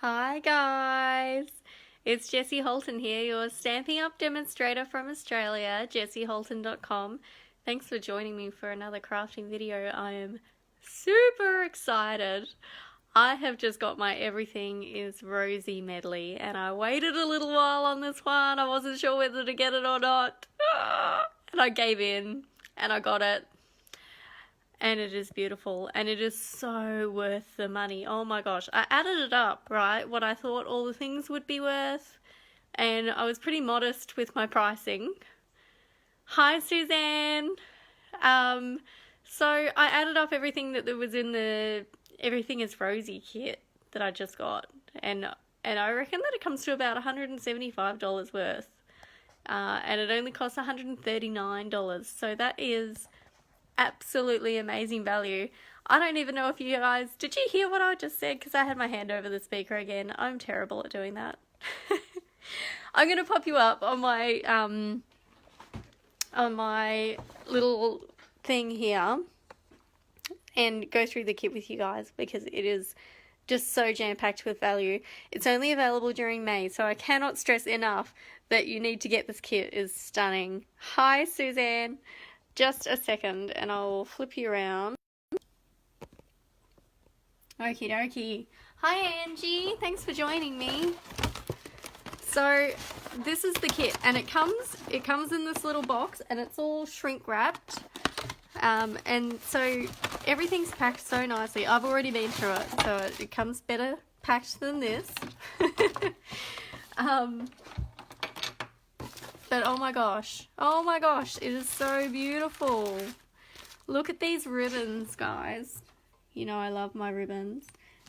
Hi guys, it's Jessie Holton here, your Stampin' Up! Demonstrator from Australia, jessieholton.com. Thanks for joining me for another crafting video. I am super excited. I have just got my Everything Is Rosy Medley and I waited a little while on this one. I wasn't sure whether to get it or not. And I gave in and I got it. And it is beautiful, and it is so worth the money. Oh my gosh, I added it up, right, what I thought all the things would be worth, and I was pretty modest with my pricing. Hi Suzanne! So I added up everything that there was in the Everything Is Rosy kit that I just got, and I reckon that it comes to about $175 worth, and it only costs $139, so that is absolutely amazing value. I don't even know if you guys, did you hear what I just said? Because I had my hand over the speaker again. I'm terrible at doing that. I'm going to pop you up on my little thing here and go through the kit with you guys because it is just so jam-packed with value. It's only available during May, so I cannot stress enough that you need to get this kit. It is stunning. Hi Suzanne. Just a second and I'll flip you around. Okie dokie. Hi Angie, thanks for joining me. So this is the kit and it comes in this little box and it's all shrink wrapped. And so everything's packed so nicely. I've already been through it, so it comes better packed than this. But oh my gosh, it is so beautiful. Look at these ribbons, guys. You know I love my ribbons.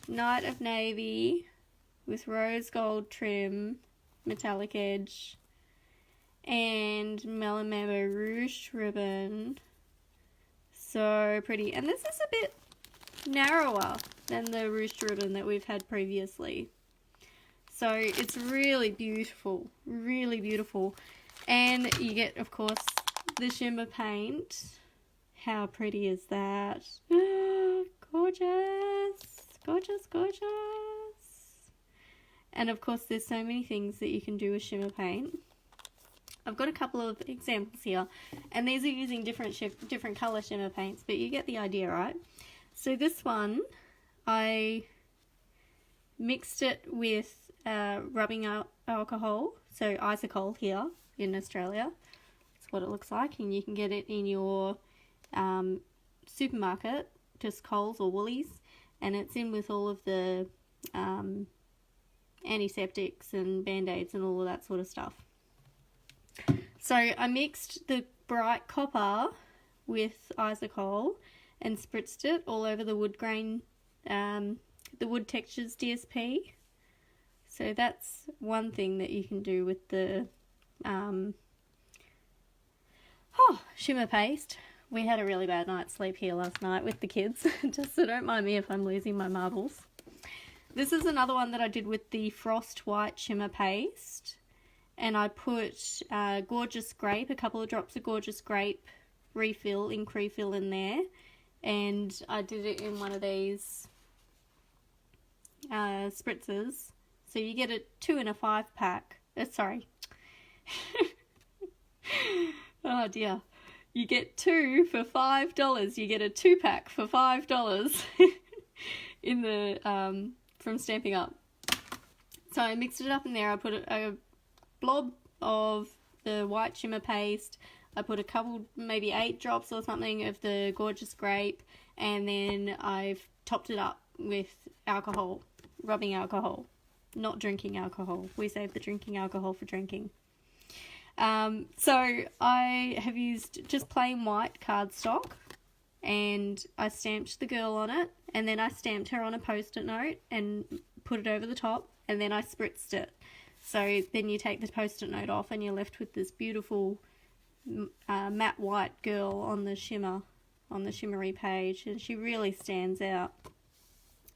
Night of Navy with rose gold trim, metallic edge, and melamine ruche ribbon. So pretty. And this is a bit narrower than the ruched ribbon that we've had previously. So it's really beautiful, really beautiful. And you get, of course, the shimmer paint. How pretty is that? Gorgeous, gorgeous, gorgeous. And of course, there's so many things that you can do with shimmer paint. I've got a couple of examples here, and these are using different color shimmer paints, but you get the idea, right? So this one, I mixed it with rubbing alcohol, so isocol here in Australia. That's what it looks like, and you can get it in your supermarket, just Coles or Woolies, and it's in with all of the antiseptics and band-aids and all of that sort of stuff. So I mixed the bright copper with isocol and spritzed it all over the wood grain, the wood textures DSP. So that's one thing that you can do with the shimmer paste. We had a really bad night's sleep here last night with the kids, just so don't mind me if I'm losing my marbles. This is another one that I did with the Frost White Shimmer Paste, and I put Gorgeous Grape, a couple of drops of Gorgeous Grape ink refill in there, and I did it in one of these spritzers. So you get a 2 in a 5 pack. Sorry. Oh dear. You get 2 for $5. You get a 2-pack for $5 in the from Stampin' Up. So I mixed it up in there. I put a blob of the white shimmer paste. I put a couple, maybe 8 drops or something of the Gorgeous Grape, and then I've topped it up with alcohol, rubbing alcohol. Not drinking alcohol. We save the drinking alcohol for drinking. So I have used just plain white cardstock, and I stamped the girl on it, and then I stamped her on a post-it note and put it over the top, and then I spritzed it. So then you take the post-it note off and you're left with this beautiful matte white girl on the shimmery page, and she really stands out.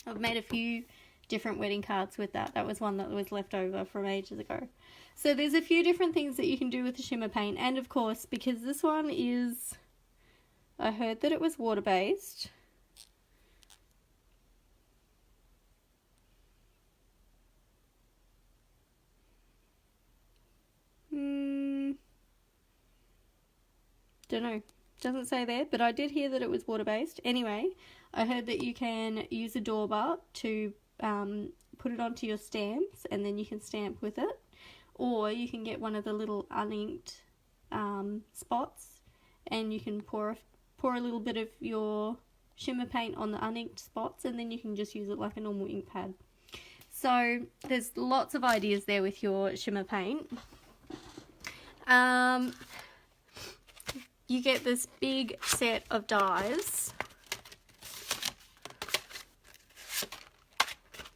I've made a few different wedding cards with that. That was one that was left over from ages ago. So there's a few different things that you can do with the shimmer paint, and of course, because this one is, I heard that it was water-based, Don't know. Doesn't say there, but I did hear that it was water-based. Anyway, I heard that you can use a dauber to put it onto your stamps, and then you can stamp with it. Or you can get one of the little uninked spots, and you can pour a little bit of your shimmer paint on the uninked spots, and then you can just use it like a normal ink pad. So there's lots of ideas there with your shimmer paint. You get this big set of dies.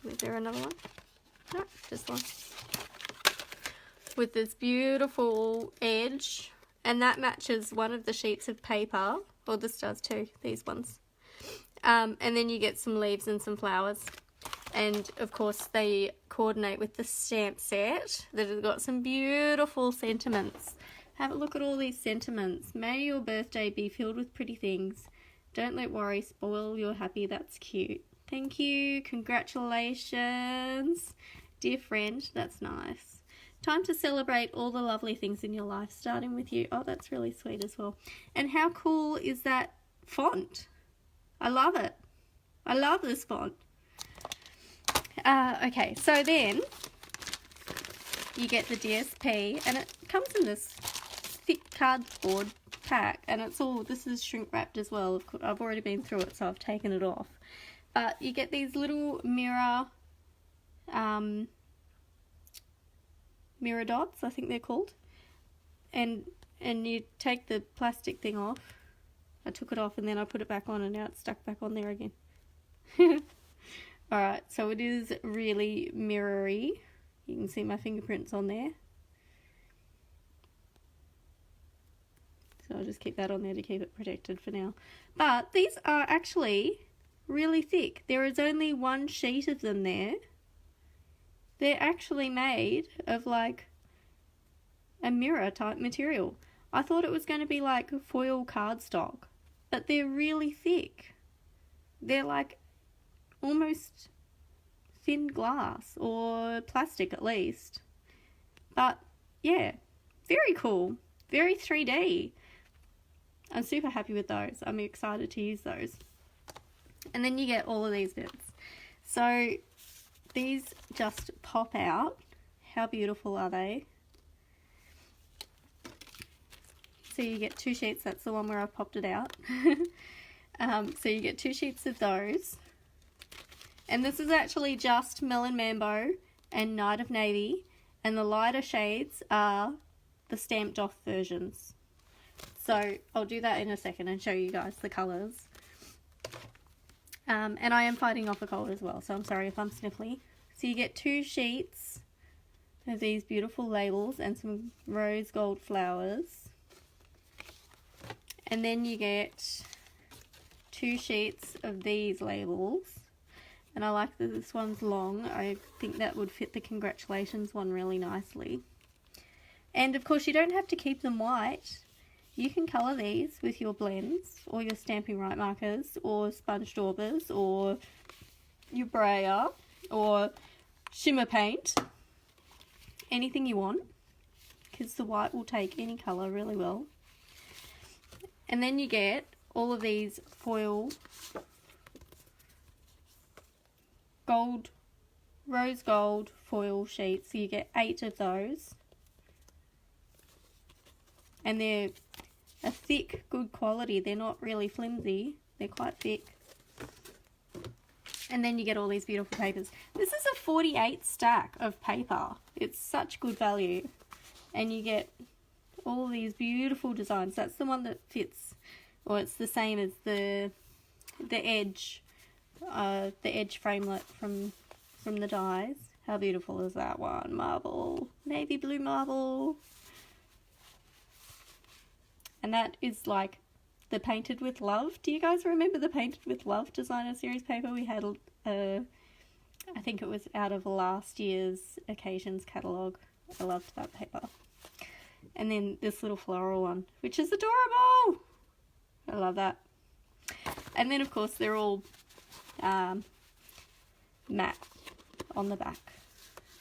Is there another one? No, just one. With this beautiful edge, and that matches one of the sheets of paper, or this does too, these ones. And then you get some leaves and some flowers. And of course they coordinate with the stamp set that has got some beautiful sentiments. Have a look at all these sentiments. May your birthday be filled with pretty things. Don't let worry spoil your happy. That's cute. Thank you. Congratulations. Dear friend, that's nice. Time to celebrate all the lovely things in your life, starting with you. Oh, that's really sweet as well. And how cool is that font? I love it. I love this font. Okay, so then you get the DSP, and it comes in this thick cardboard pack, and it's all, this is shrink wrapped as well. I've already been through it, so I've taken it off. But you get these little mirror dots, I think they're called, and you take the plastic thing off. I took it off and then I put it back on, and now it's stuck back on there again. Alright, so it is really mirrory. You can see my fingerprints on there. So I'll just keep that on there to keep it protected for now. But these are actually really thick. There is only one sheet of them there. They're actually made of like a mirror type material. I thought it was going to be like foil cardstock, but they're really thick. They're like almost thin glass or plastic at least. But yeah, very cool. Very 3D. I'm super happy with those. I'm excited to use those. And then you get all of these bits. So these just pop out. How beautiful are they? So you get 2 sheets. That's the one where I've popped it out. So you get 2 sheets of those. And this is actually just Melon Mambo and Night of Navy. And the lighter shades are the stamped off versions. So I'll do that in a second and show you guys the colours. And I am fighting off a cold as well, so I'm sorry if I'm sniffly. So you get 2 sheets of these beautiful labels and some rose gold flowers. And then you get 2 sheets of these labels. And I like that this one's long. I think that would fit the congratulations one really nicely. And of course you don't have to keep them white. You can colour these with your blends or your Stamping Right markers or sponge daubers or your brayer or shimmer paint. Anything you want, because the white will take any colour really well. And then you get all of these foil gold, rose gold foil sheets. So you get 8 of those. And they're a thick, good quality. They're not really flimsy. They're quite thick. And then you get all these beautiful papers. This is a 48 stack of paper. It's such good value. And you get all these beautiful designs. That's the one that fits, or it's the same as the edge framelit from the dies. How beautiful is that one? Marble, navy blue marble. And that is like the Painted with Love. Do you guys remember the Painted with Love designer series paper? We had, I think it was out of last year's Occasions catalogue. I loved that paper. And then this little floral one, which is adorable. I love that. And then of course they're all matte on the back.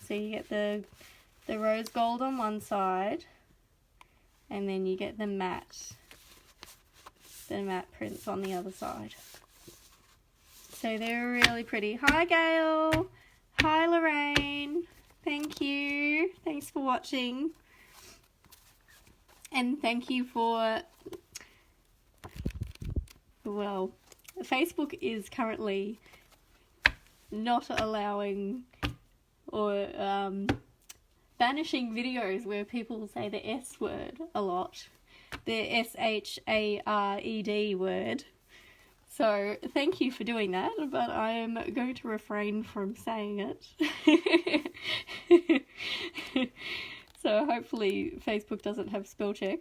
So you get the rose gold on one side, and then you get the matte the matte prints on the other side. So they're really pretty. Hi Gail! Hi Lorraine! Thank you! Thanks for watching. And thank you for... Well, Facebook is currently not allowing or banishing videos where people say the S word a lot. The S-H-A-R-E-D word. So thank you for doing that, but I am going to refrain from saying it. So hopefully Facebook doesn't have spell check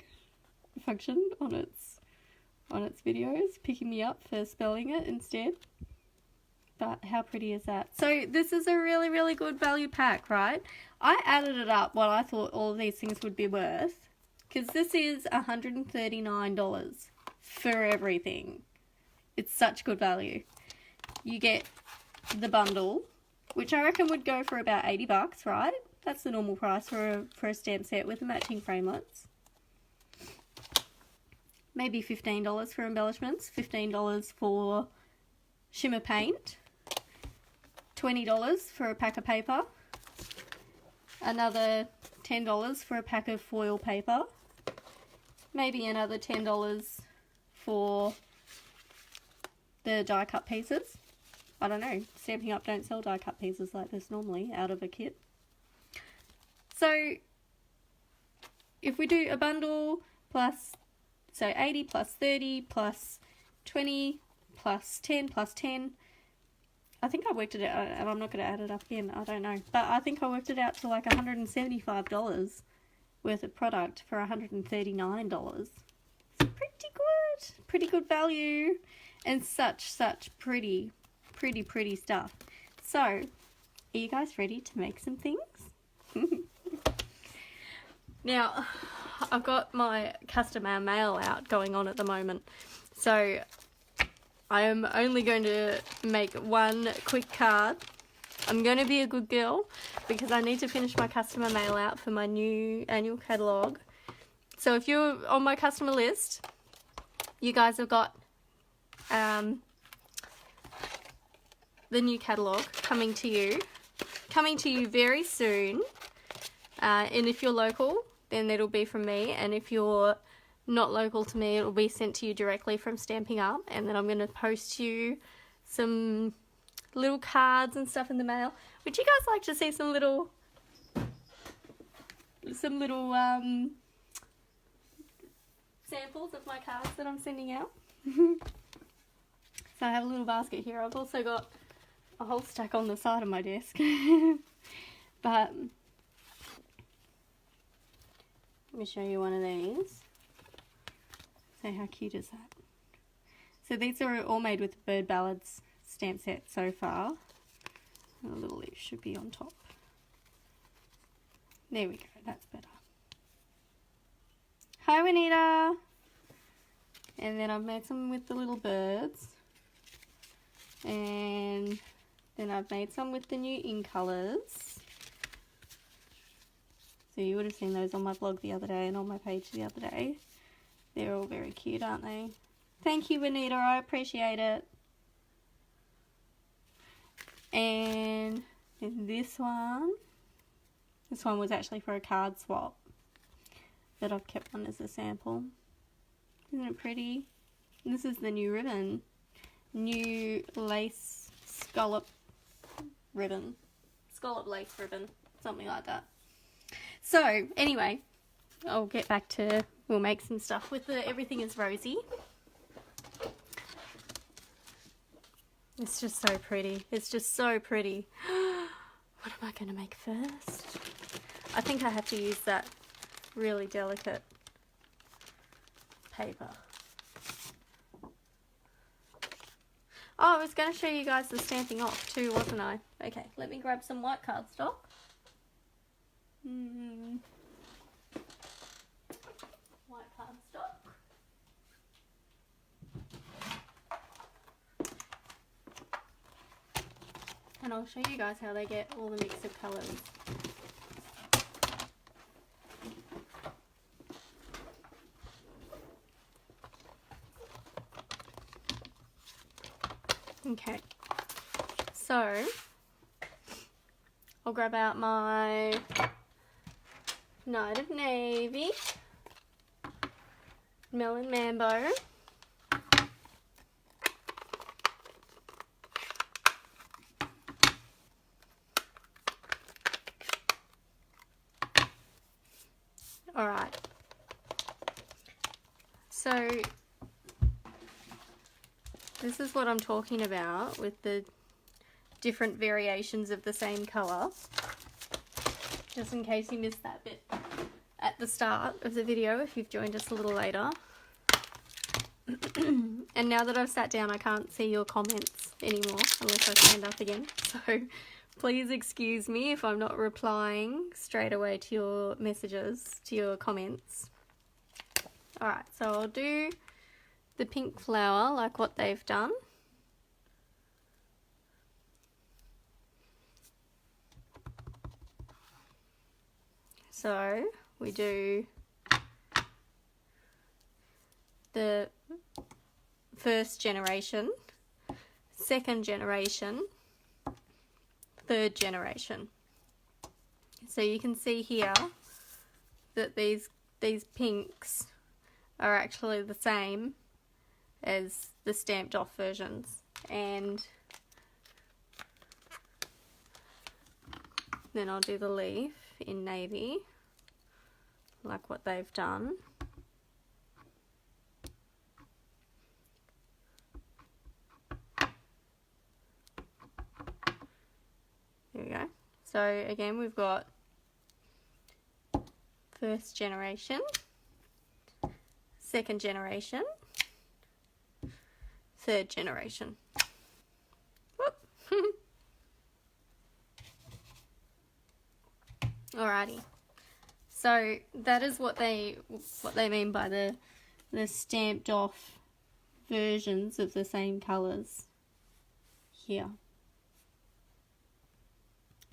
function on its videos, picking me up for spelling it instead. But how pretty is that? So this is a really, really good value pack, right? I added it up what I thought all of these things would be worth, because this is $139 for everything. It's such good value. You get the bundle, which I reckon would go for about 80 bucks, right? That's the normal price for a stamp set with the matching framelits. Maybe $15 for embellishments, $15 for shimmer paint, $20 for a pack of paper, another $10 for a pack of foil paper, maybe another $10 for the die cut pieces. I don't know, Stampin' Up don't sell die cut pieces like this normally out of a kit. So if we do a bundle plus, so 80 plus 30 plus 20 plus 10 plus 10, I think I worked it out, and I'm not going to add it up again, I don't know, but I think I worked it out to like $175 worth of product for $139. It's pretty good value, and such pretty stuff. So, are you guys ready to make some things? Now, I've got my customer mail out going on at the moment, so I am only going to make one quick card. I'm going to be a good girl because I need to finish my customer mail out for my new annual catalogue. So if you're on my customer list, you guys have got the new catalogue coming to you very soon. And if you're local, then it'll be from me, and if you're not local to me, it'll be sent to you directly from Stampin' Up, and then I'm going to post you some little cards and stuff in the mail. Would you guys like to see some little samples of my cards that I'm sending out? So I have a little basket here. I've also got a whole stack on the side of my desk. But let me show you one of these. So how cute is that? So these are all made with Bird Ballads stamp set so far. And a little leaf should be on top. There we go, that's better. Hi Juanita! And then I've made some with the little birds. And then I've made some with the new in colours. So you would have seen those on my blog the other day and on my page the other day. They're all very cute, aren't they? Thank you, Juanita. I appreciate it. And then this one was actually for a card swap, but I've kept one as a sample. Isn't it pretty? And this is the new ribbon. New lace scallop ribbon. Scallop lace ribbon. Something like that. So, anyway, I'll get back to, we'll make some stuff with the Everything Is Rosy. It's just so pretty. It's just so pretty. What am I going to make first? I think I have to use that really delicate paper. Oh, I was going to show you guys the stamping off too, wasn't I? Okay, let me grab some white cardstock. White cardstock. And I'll show you guys how they get all the mix of colours. Okay, so I'll grab out my Night of Navy, Melon Mambo, alright, so this is what I'm talking about with the different variations of the same colour, just in case you missed that bit at the start of the video if you've joined us a little later. And now that I've sat down, I can't see your comments anymore unless I stand up again, so please excuse me if I'm not replying straight away to your messages, to your comments. Alright, so I'll do the pink flower like what they've done. So we do the first generation, second generation, third generation. So you can see here that these pinks are actually the same as the stamped off versions, and then I'll do the leaf in navy like what they've done. There we go. So again, we've got first generation, second generation, third generation. Whoop. Alrighty. So that is what they mean by the stamped off versions of the same colours here.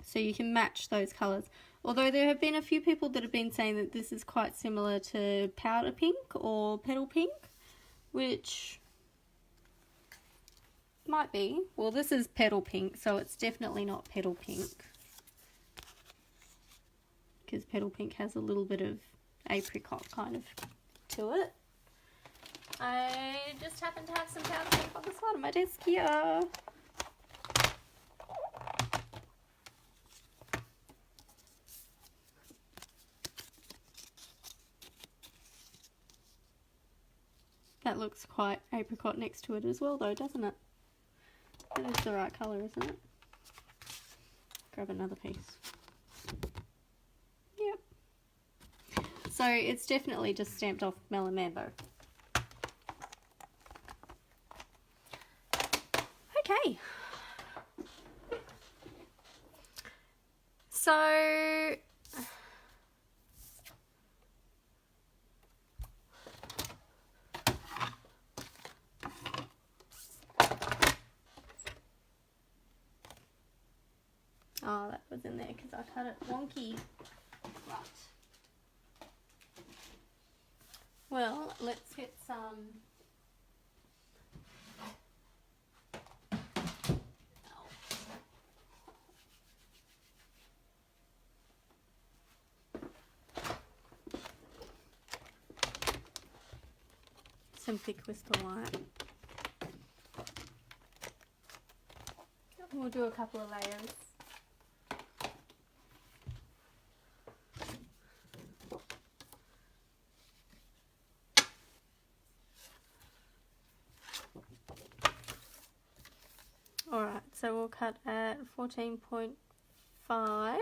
So you can match those colours. Although there have been a few people that have been saying that this is quite similar to powder pink or petal pink, which might be. Well, this is petal pink, so it's definitely not petal pink, because petal pink has a little bit of apricot kind of to it. I just happen to have some powder pink on the side of my desk here. That looks quite apricot next to it as well though, doesn't it? That is the right colour, isn't it? Grab another piece. Yep. So it's definitely just stamped off Melon Mambo. Okay. So oh, that was in there because I cut it wonky. Right. Well, let's get some. Some thick whisper white. We'll do a couple of layers. Alright, so we'll cut at 14.5.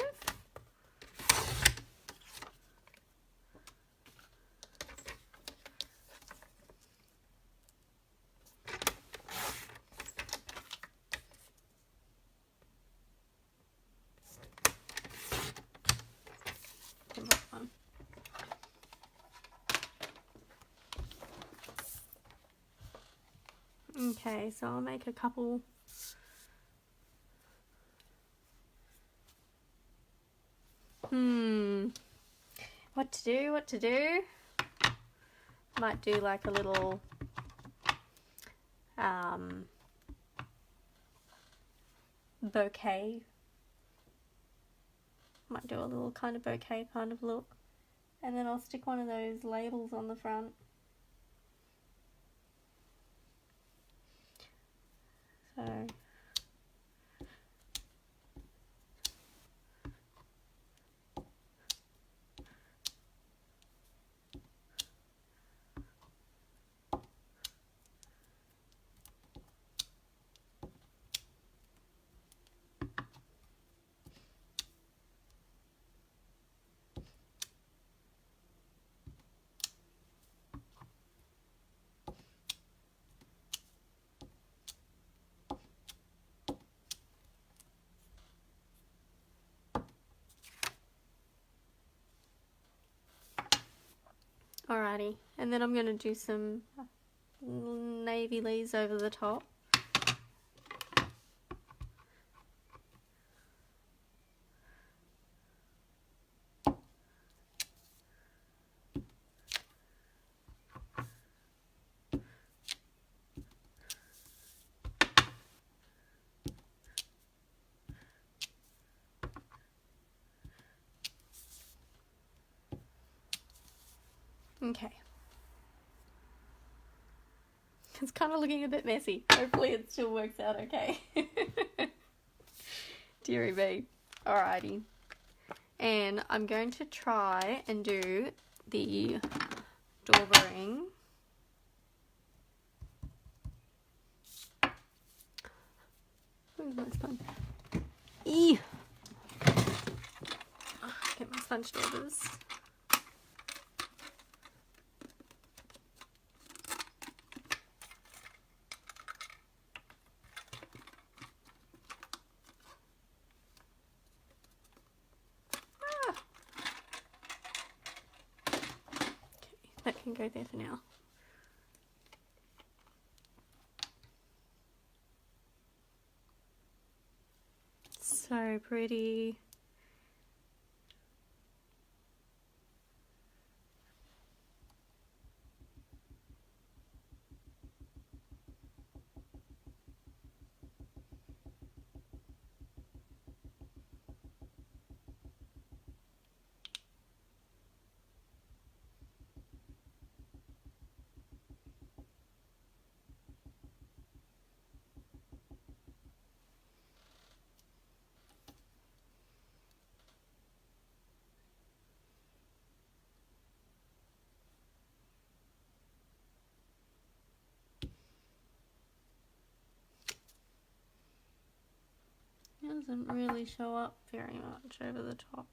Okay, so I'll make a couple. What to do? Might do like a little bouquet. Might do a little kind of bouquet kind of look. And then I'll stick one of those labels on the front. So alrighty, and then I'm going to do some navy leaves over the top. Okay. It's kind of looking a bit messy. Hopefully it still works out okay. Deary me. Alrighty. And I'm going to try and do the dauber ring. Where's my sponge? Eee! Get my sponge daubers. That can go there for now. So pretty. It doesn't really show up very much over the top.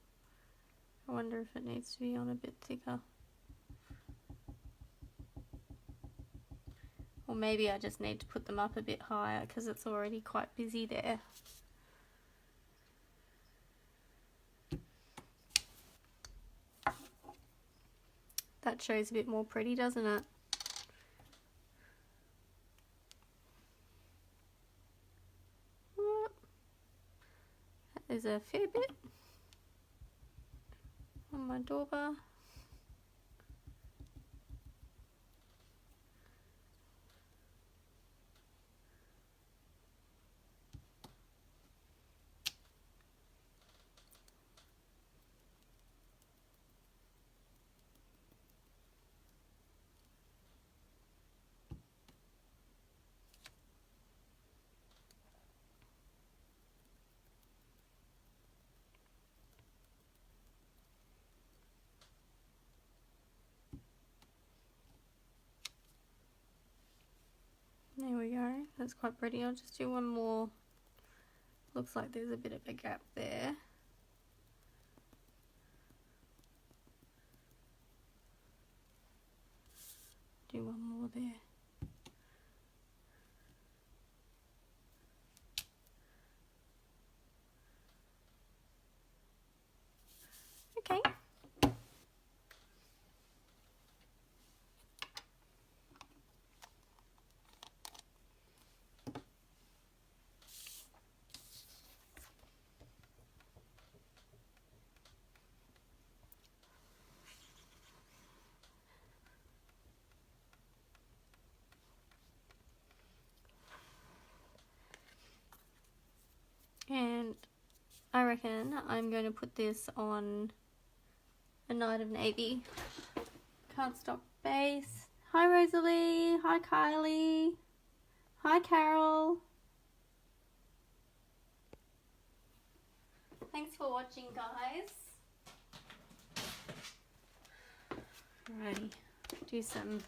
I wonder if it needs to be on a bit thicker. Or maybe I just need to put them up a bit higher because it's already quite busy there. That shows a bit more pretty, doesn't it? That is a fair bit on my dauber. There we go, that's quite pretty. I'll just do one more. Looks like there's a bit of a gap there. Do one more there. Okay. reckon I'm going to put this on a Night of Navy cardstock base. Hi Rosalie, hi Kylie, hi Carol. Thanks for watching, guys. Alrighty, do some.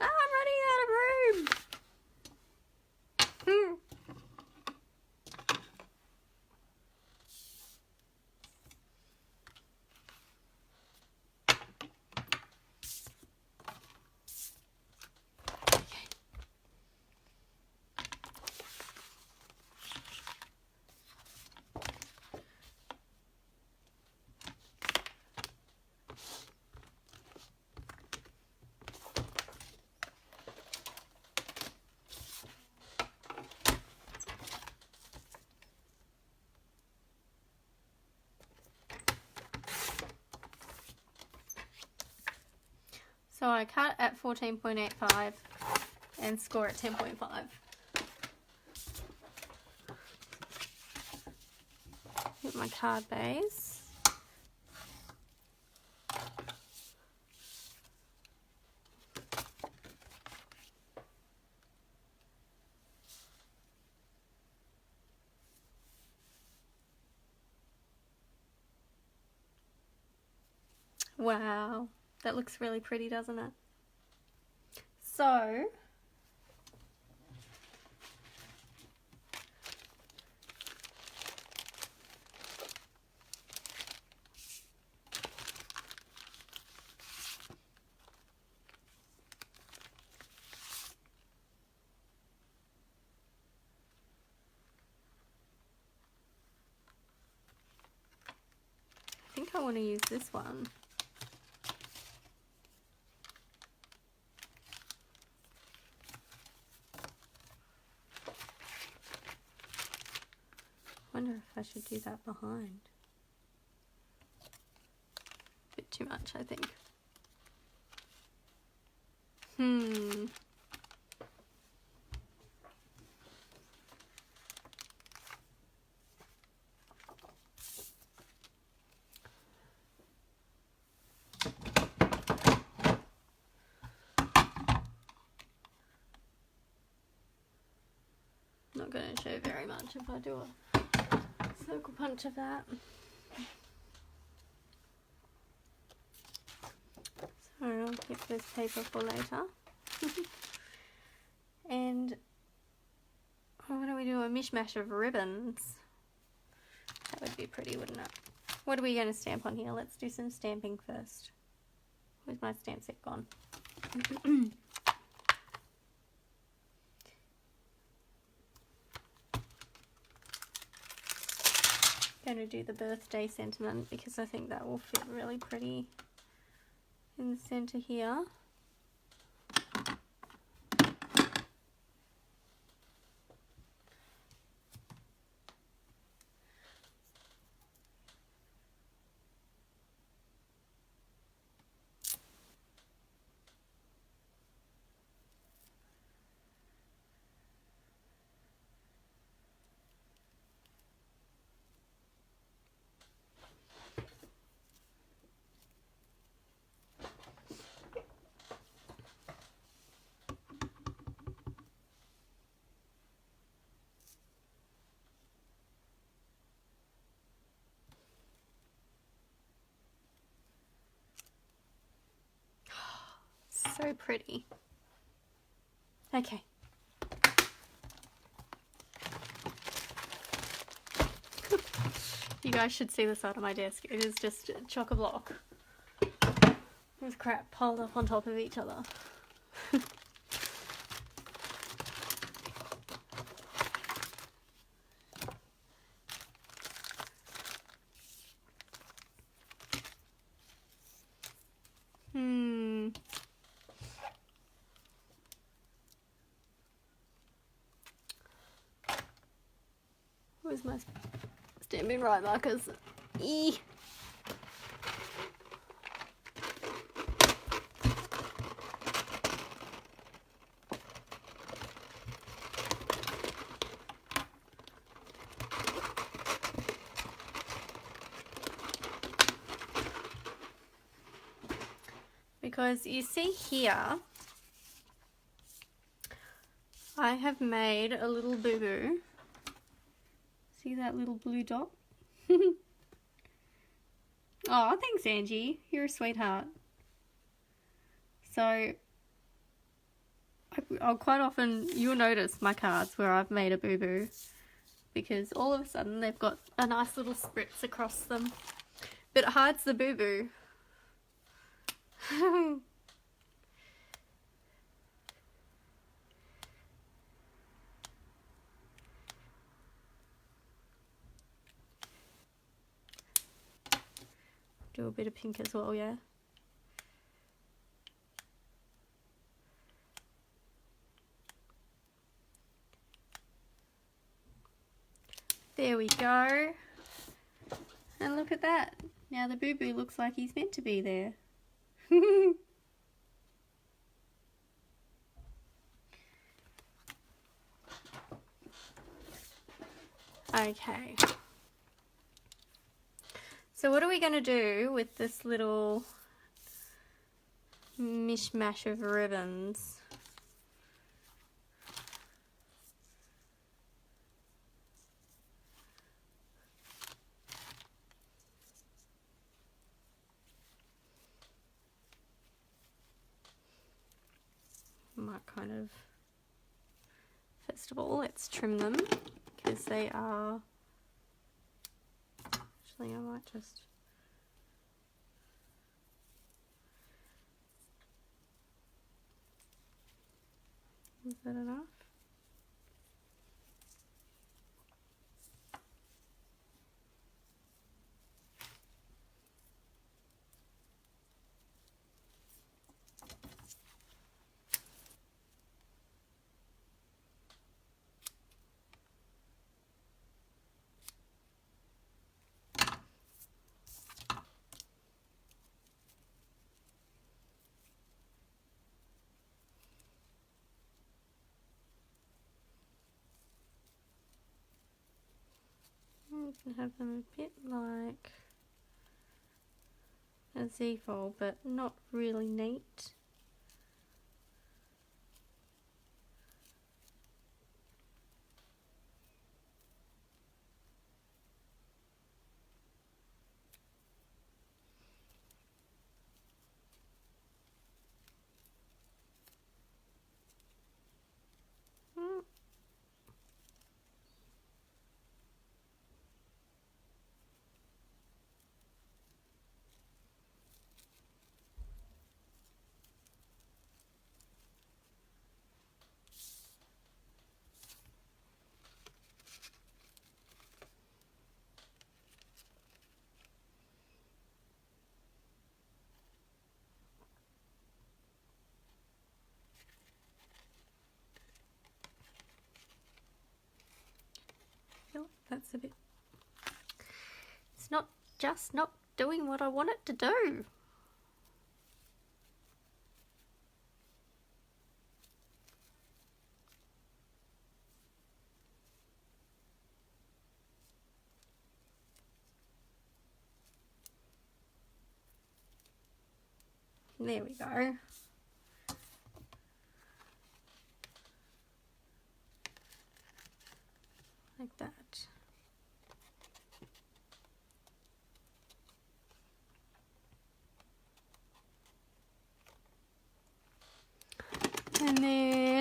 Ah, I'm running out of room. So I cut at 14.85 and score at 10.5. Get my card base. Wow. That looks really pretty, doesn't it? So, I think I want to use this one. I wonder if I should do that behind. Bit too much, I think. Not going to show very much if I do a circle punch of that. So I'll keep this paper for later. And what do we do? A mishmash of ribbons. That would be pretty, wouldn't it? What are we going to stamp on here? Let's do some stamping first. Where's my stamp set gone? Going to do the birthday sentiment because I think that will fit really pretty in the center here. So pretty. Okay. You guys should see the side of my desk. It is just chock-a-block with crap piled up on top of each other. Where's my stamping right markers? Eee. Because you see here, I have made a little boo-boo. See that little blue dot? Oh, thanks, Angie. You're a sweetheart. So, I'll quite often, you'll notice my cards where I've made a boo-boo, because all of a sudden they've got a nice little spritz across them. But it hides the boo-boo. Do a bit of pink as well, yeah. There we go. And look at that. Now the boo-boo looks like he's meant to be there. Okay. So what are we going to do with this little mishmash of ribbons? Might kind of, first of all, let's trim them, because they are, actually I might just, is that enough? You can have them a bit like a Z-fold, but not really neat. That's a bit, it's not just not doing what I want it to do. There we go. Like that. And then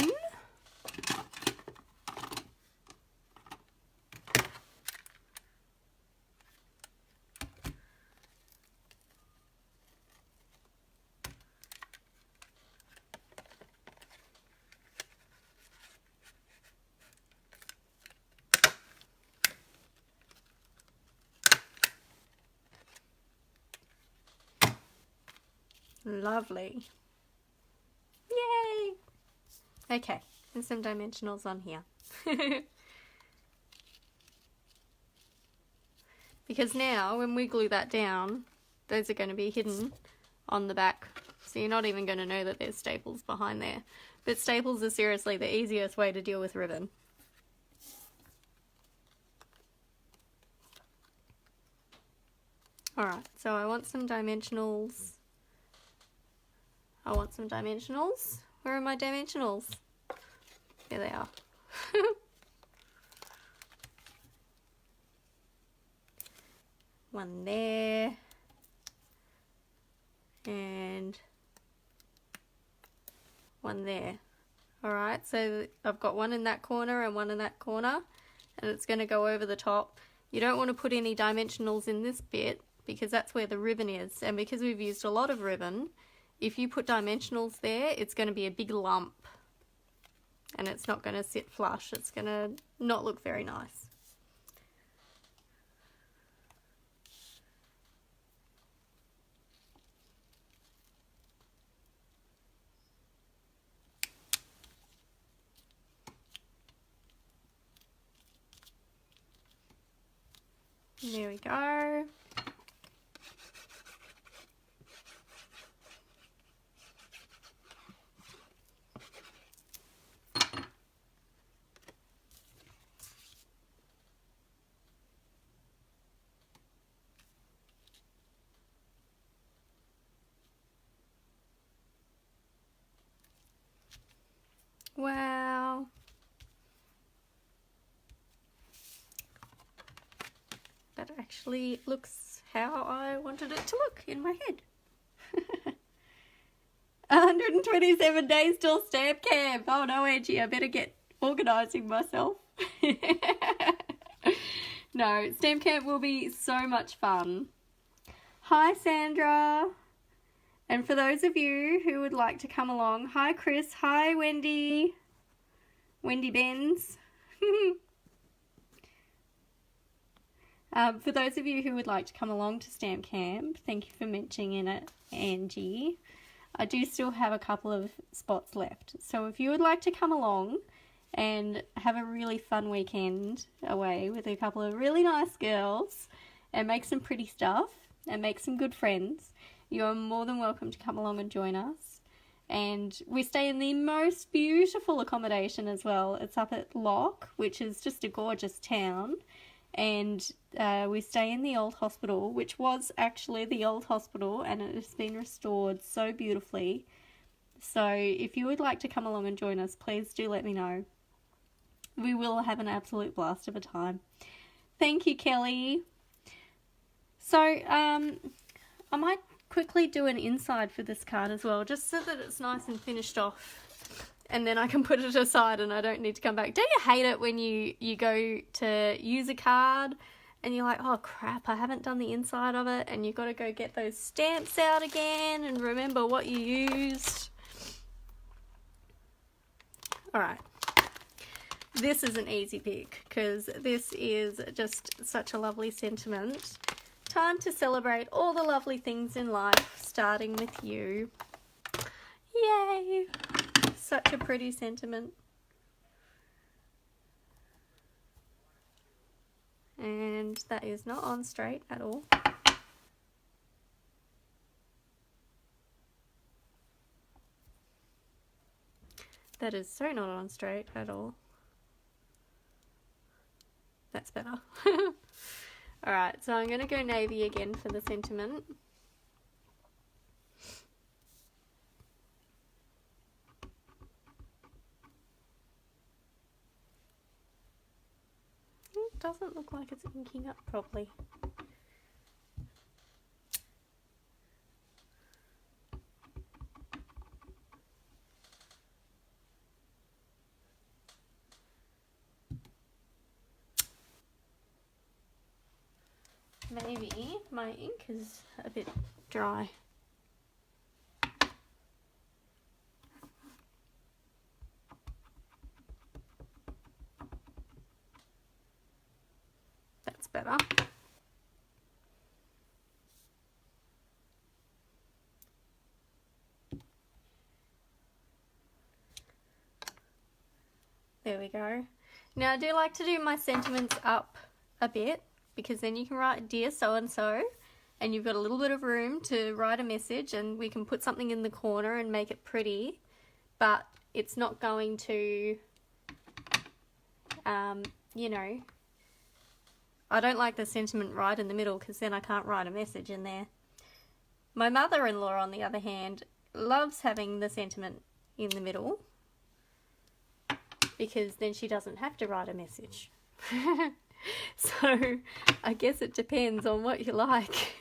lovely. Yay! Okay, and some dimensionals on here. Because now, when we glue that down, those are going to be hidden on the back. So you're not even going to know that there's staples behind there. But staples are seriously the easiest way to deal with ribbon. Alright, so I want some dimensionals I want some dimensionals. Where are my dimensionals? There they are. One there. And one there. Alright, so I've got one in that corner and one in that corner, and it's going to go over the top. You don't want to put any dimensionals in this bit because that's where the ribbon is, and because we've used a lot of ribbon, if you put dimensionals there, it's going to be a big lump and it's not going to sit flush. It's going to not look very nice. There we go. Wow. That actually looks how I wanted it to look in my head. 127 days till stamp camp. Oh no, Angie, I better get organising myself. No, stamp camp will be so much fun. Hi, Sandra. And for those of you who would like to come along, hi Chris, hi Wendy, Wendy Benz. For those of you who would like to come along to stamp camp, thank you for mentioning it, Angie. I do still have a couple of spots left. So if you would like to come along and have a really fun weekend away with a couple of really nice girls and make some pretty stuff and make some good friends, you are more than welcome to come along and join us. And we stay in the most beautiful accommodation as well. It's up at Lock, which is just a gorgeous town. And we stay in the old hospital, which was actually the old hospital, and it has been restored so beautifully. So if you would like to come along and join us, please do let me know. We will have an absolute blast of a time. Thank you, Kelly. So I might quickly do an inside for this card as well, just so that it's nice and finished off, and then I can put it aside and I don't need to come back. Don't you hate it when you go to use a card and you're like, oh crap, I haven't done the inside of it, and you've got to go get those stamps out again and remember what you used. Alright, this is an easy pick because this is just such a lovely sentiment. Time to celebrate all the lovely things in life, starting with you. Yay! Such a pretty sentiment. And that is not on straight at all. That is so not on straight at all. That's better. Alright, so I'm going to go navy again for the sentiment. It doesn't look like it's inking up properly. Maybe my ink is a bit dry. That's better. There we go. Now I do like to do my sentiments up a bit, because then you can write dear so-and-so and you've got a little bit of room to write a message, and we can put something in the corner and make it pretty, but it's not going to, you know, I don't like the sentiment right in the middle because then I can't write a message in there. My mother-in-law, on the other hand, loves having the sentiment in the middle because then she doesn't have to write a message. So I guess it depends on what you like.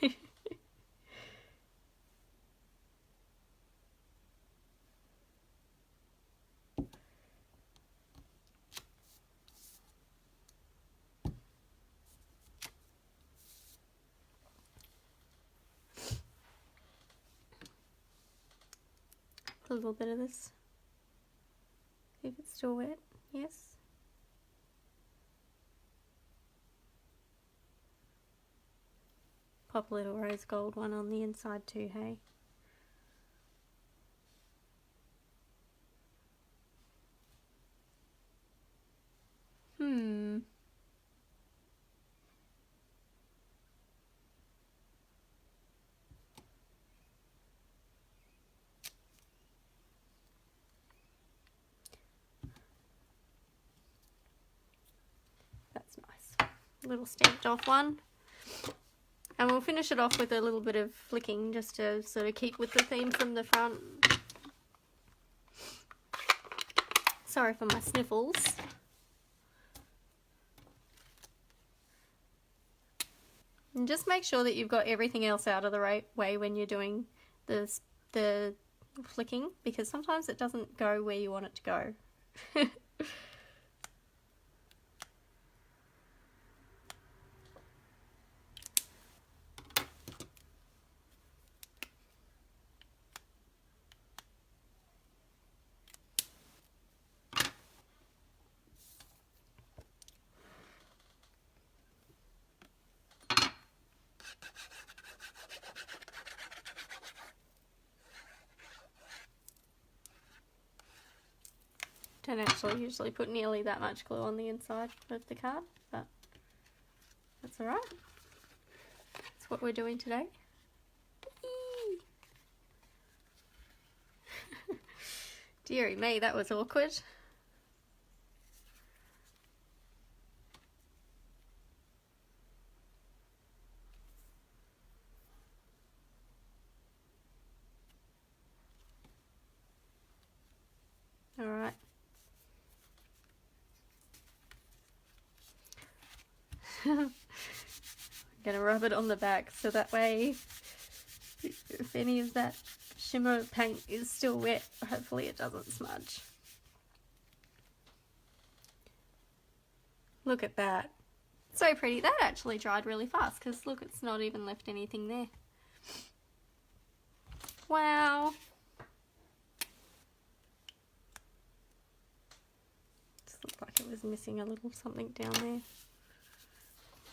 A little bit of this. See if it's still wet. Yes. Pop a little rose gold one on the inside too, hey? That's nice. A little stamped off one. And we'll finish it off with a little bit of flicking just to sort of keep with the theme from the front. Sorry for my sniffles. And just make sure that you've got everything else out of the right way when you're doing the flicking, because sometimes it doesn't go where you want it to go. Don't actually usually put nearly that much glue on the inside of the card, but that's alright. That's what we're doing today. Deary me, that was awkward. Alright. I'm gonna rub it on the back so that way if any of that shimmer paint is still wet, hopefully it doesn't smudge. Look at that. So pretty. That actually dried really fast because look, it's not even left anything there. Wow. Just looked like it was missing a little something down there.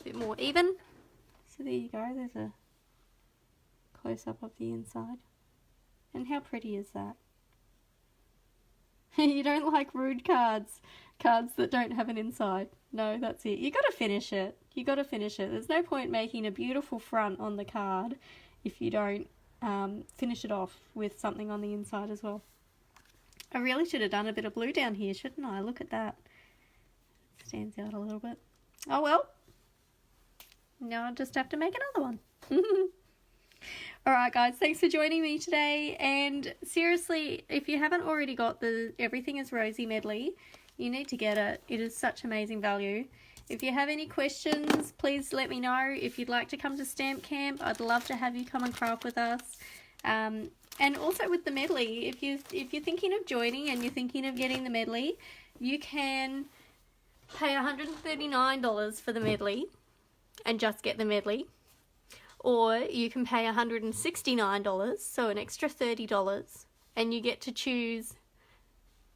A bit more even. So there you go, there's a close-up of the inside. And how pretty is that? You don't like rude cards. Cards that don't have an inside. No, that's it. You gotta finish it. You gotta finish it. There's no point making a beautiful front on the card if you don't finish it off with something on the inside as well. I really should have done a bit of blue down here, shouldn't I? Look at that. It stands out a little bit. Oh well. Now I'll just have to make another one. Alright guys, thanks for joining me today, and seriously, if you haven't already got the Everything Is Rosy Medley, you need to get it. It is such amazing value. If you have any questions, please let me know. If you'd like to come to Stamp Camp, I'd love to have you come and craft with us. And also with the medley, if you're thinking of joining and you're thinking of getting the medley, you can pay $139 for the medley and just get the medley, or you can pay $169, so an extra $30, and you get to choose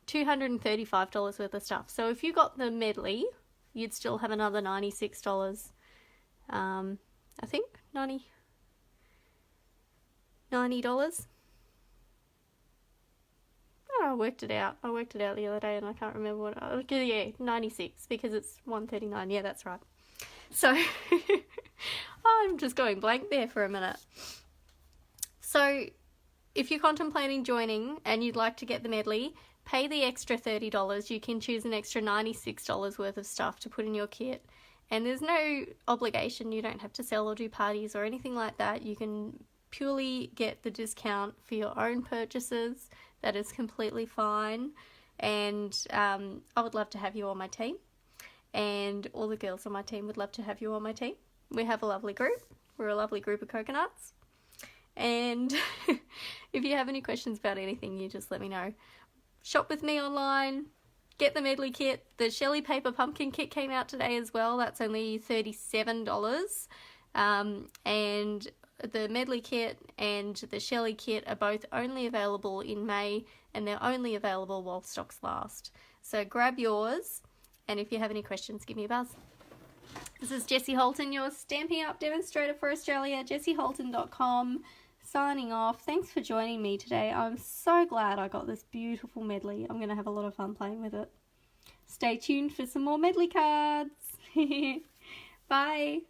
$235 worth of stuff. So if you got the medley, you'd still have another $96. I think $90. Oh, I worked it out. I worked it out the other day, and I can't remember what. Yeah, 96 because it's $139. Yeah, that's right. So I'm just going blank there for a minute. So if you're contemplating joining and you'd like to get the medley, pay the extra $30. You can choose an extra $96 worth of stuff to put in your kit. And there's no obligation. You don't have to sell or do parties or anything like that. You can purely get the discount for your own purchases, that is completely fine. And I would love to have you on my team, and all the girls on my team would love to have you on my team. We have a lovely group. We're a lovely group of coconuts. And if you have any questions about anything, you just let me know. Shop with me online. Get the medley kit. The Shelley Paper Pumpkin kit came out today as well. That's only $37. And the medley kit and the Shelley kit are both only available in May, and they're only available while stocks last. So grab yours, and if you have any questions, give me a buzz. This is Jessie Holton, your Stampin' Up! Demonstrator for Australia, jessieholton.com, signing off. Thanks for joining me today. I'm so glad I got this beautiful medley. I'm going to have a lot of fun playing with it. Stay tuned for some more medley cards. Bye!